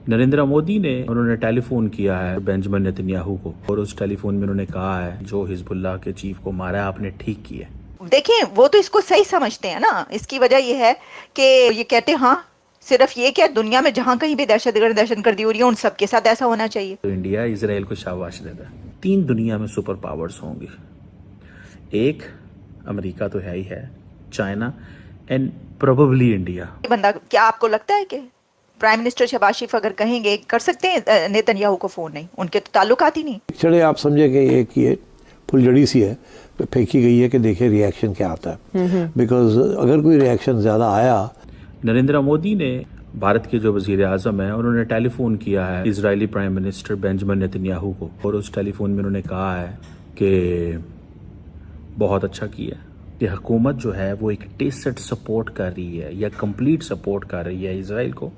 نریندر مودی نے انہوں نے ٹیلی فون کیا ہے بینجامن نیتنیاہو کو، اور اس ٹیلی فون میں انہوں نے کہا ہے جو حزب اللہ کے چیف کو مارا ہے آپ نے ٹھیک کیا ہے۔ دیکھیں وہ تو اس کو صحیح سمجھتے ہیں نا، اس کی وجہ یہ ہے کہ یہ کہتے ہیں ہاں صرف یہ کہ دنیا میں جہاں کہیں بھی دہشت گردی ہو رہی ہے ان سب کے ساتھ ایسا ہونا چاہیے۔ تو انڈیا اسرائیل کو شاباش دیتا ہے۔ 3 دنیا میں سپر پاورز ہوں گی، ایک امریکہ تو ہے ہی ہے، چائنا اینڈ پروبیبلی انڈیا۔ بندہ کیا آپ کو لگتا ہے کہ پرائم منسٹر شہباز شریف اگر کہیں گے کر سکتے ہیں نیتنیاہو کو فون؟ نہیں، ان کے تو تعلقات ہی نہیں۔ چلے آپ سمجھے کہ ایک یہ پھلجڑی سی ہے پھینکی گئی ہے کہ دیکھیں ریئیکشن کیا آتا ہے، بیکاز اگر کوئی ریئیکشن زیادہ آیا۔ نریندر مودی نے بھارت کے جو وزیر اعظم ہیں انہوں نے ٹیلی فون کیا ہے اسرائیلی پرائم منسٹر بینجامن نیتنیاہو کو، اور اس ٹیلی فون میں انہوں نے کہا ہے کہ بہت اچھا کیا کہ حکومت جو ہے وہ ایک ٹیسٹ سپورٹ کر رہی ہے یا کمپلیٹ سپورٹ کر رہی ہے اسرائیل کو۔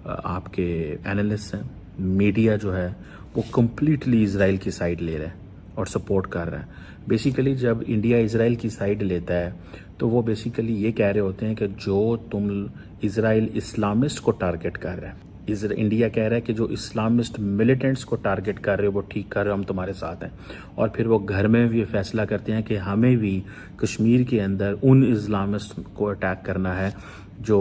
آپ کے اینالسٹ ہیں، میڈیا جو ہے وہ کمپلیٹلی اسرائیل کی سائڈ لے رہا ہے اور سپورٹ کر رہا ہے۔ بیسیکلی جب انڈیا اسرائیل کی سائڈ لیتا ہے تو وہ بیسیکلی یہ کہہ رہے ہوتے ہیں کہ جو تم اسرائیل اسلامسٹ کو ٹارگٹ کر رہا ہے، انڈیا کہہ رہا ہے کہ جو اسلامسٹ ملیٹنٹس کو ٹارگٹ کر رہے ہو وہ ٹھیک کر رہے ہو، ہم تمہارے ساتھ ہیں۔ اور پھر وہ گھر میں بھی یہ فیصلہ کرتے ہیں کہ ہمیں بھی کشمیر کے اندر ان اسلامسٹ کو اٹیک کرنا ہے جو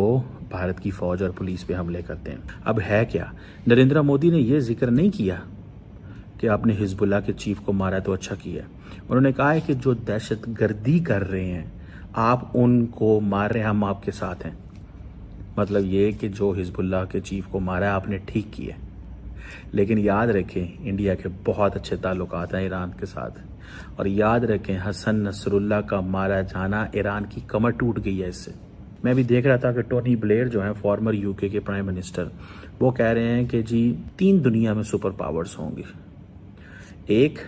بھارت کی فوج اور پولیس پہ حملے کرتے ہیں۔ اب ہے کیا، نریندر مودی نے یہ ذکر نہیں کیا کہ آپ نے حزب اللہ کے چیف کو مارا تو اچھا کیا۔ انہوں نے کہا ہے کہ جو دہشت گردی کر رہے ہیں آپ ان کو مار رہے ہیں، ہم آپ کے ساتھ ہیں۔ مطلب یہ کہ جو حزب اللہ کے چیف کو مارا ہے آپ نے ٹھیک کیا۔ لیکن یاد رکھیں انڈیا کے بہت اچھے تعلقات ہیں ایران کے ساتھ، اور یاد رکھیں حسن نصر اللہ کا مارا جانا ایران کی کمر ٹوٹ گئی ہے اس سے۔ میں بھی دیکھ رہا تھا کہ ٹونی بلیئر جو ہیں فارمر یو کے پرائم منسٹر، وہ کہہ رہے ہیں کہ جی 3 دنیا میں سپر پاورز ہوں گی، ایک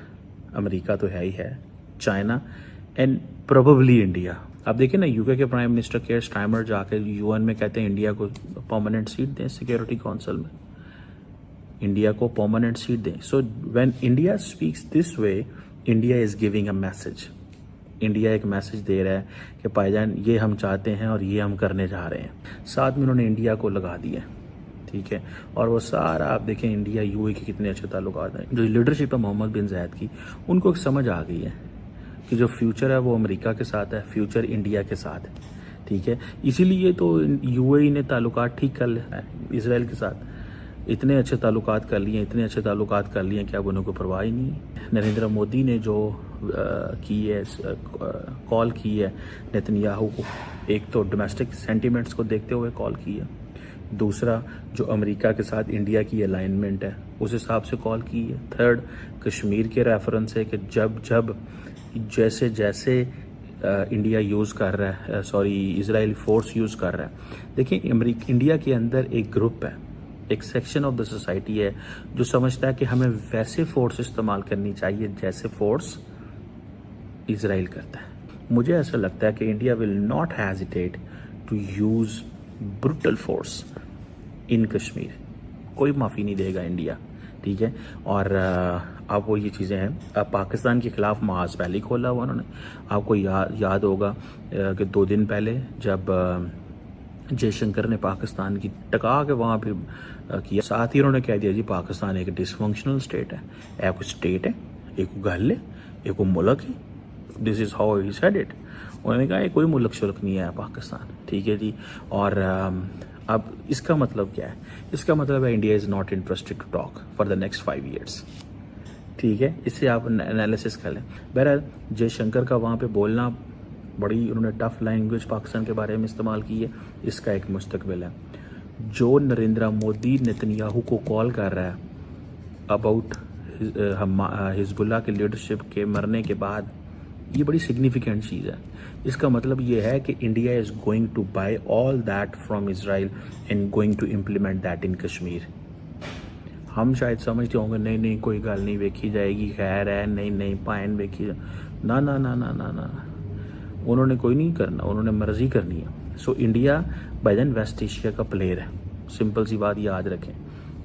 امریکہ تو ہے ہی ہے، چائنا اینڈ پروبیبلی انڈیا۔ اب دیکھیں نا یو کے پرائم منسٹر کیئر سٹارمر جا کے UN میں کہتے ہیں انڈیا کو پرماننٹ سیٹ دیں سیکیورٹی کونسل میں، انڈیا کو پرماننٹ سیٹ دیں۔ So when India speaks this way, India is giving a message, India ایک میسج دے رہا ہے کہ بھائی جان یہ ہم چاہتے ہیں اور یہ ہم کرنے جا رہے ہیں۔ ساتھ میں انہوں نے انڈیا کو لگا دیا، ٹھیک ہے، اور وہ سارا آپ دیکھیں انڈیا UAE کے کتنے اچھے تعلقات ہیں۔ جو لیڈرشپ ہے محمد بن زائد کی، ان کو ایک سمجھ آ گئی ہے کہ جو فیوچر ہے وہ امریکہ کے ساتھ ہے، فیوچر انڈیا کے ساتھ ہے، ٹھیک ہے۔ اسی لیے تو UAE نے تعلقات ٹھیک کر لیا ہے اسرائیل کے ساتھ، اتنے اچھے تعلقات کر لیے، اتنے اچھے تعلقات کر لیے کہ اب انہوں کو پرواہ ہی نہیں ہے۔ نریندر مودی نے جو کال کی ہے نیتنیاہو کو، ایک تو ڈومیسٹک سینٹیمنٹس کو دیکھتے ہوئے کال کی ہے، دوسرا جو امریکہ کے ساتھ انڈیا کی الائنمنٹ ہے اس حساب سے کال کی ہے، تھرڈ کشمیر کے ریفرنس ہے کہ جب جیسے جیسے انڈیا یوز کر رہا ہے، اسرائیل فورس یوز کر رہا ہے۔ دیکھیں انڈیا کے اندر ایک گروپ ہے، ایک سیکشن آف دا سوسائٹی ہے جو سمجھتا ہے کہ ہمیں ویسے فورس استعمال کرنی چاہیے جیسے فورس اسرائیل کرتا ہے۔ مجھے ایسا لگتا ہے کہ India will not hesitate to use brutal force in Kashmir, کوئی معافی نہیں دے گا انڈیا، ٹھیک ہے۔ اور اب وہ یہ چیزیں ہیں، اب پاکستان کے خلاف محاذ پہلے کھولا ہوا انہوں نے، آپ کو یاد ہوگا کہ 2 دن پہلے جب جے شنکر نے پاکستان کی ٹکا کے وہاں پہ کیا، ساتھ ہی انہوں نے کہہ دیا جی پاکستان ایک ڈس فنکشنل اسٹیٹ ہے، ایک اسٹیٹ ہے، ایک گھر ہے، ایک ملک ہے، this is how he said it. انہوں نے کہا یہ کوئی ملک شلک نہیں ہے پاکستان، ٹھیک ہے جی۔ اور اب اس کا مطلب کیا ہے؟ اس کا مطلب ہے India is not interested to talk for the next 5 years, ٹھیک ہے۔ اس سے آپ انالیسس کر لیں۔ بہرحال جے شنکر کا وہاں پہ بولنا بڑی انہوں نے ٹف لینگویج پاکستان کے بارے میں استعمال کی ہے، اس کا ایک مستقبل ہے۔ جو نریندر مودی نیتنیاہو کو کال کر رہا ہے اباؤٹ حزب اللہ کے لیڈرشپ کے مرنے کے بعد، یہ بڑی سگنیفیکنٹ چیز ہے۔ اس کا مطلب یہ ہے کہ India is going to buy all that from Israel and going to implement that in Kashmir. ہم شاید سمجھتے ہوں گے نہیں کوئی گل نہیں ویکھی جائے گی، خیر ہے، نہیں پائن ویکھی نہ انہوں نے کوئی نہیں کرنا، انہوں نے مرضی کرنی ہے۔ So India by then west Asia کا پلیئر ہے، سمپل سی بات یاد رکھیں۔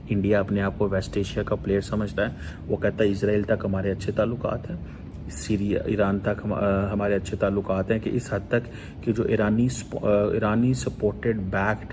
انڈیا اپنے آپ کو ویسٹ ایشیا کا پلیئر سمجھتا ہے، وہ کہتا ہے اسرائیل تک ہمارے اچھے تعلقات ہیں، سیریا ایران تک ہمارے اچھے تعلقات ہیں، کہ اس حد تک کہ جو ایرانی سپورٹڈ بیکڈ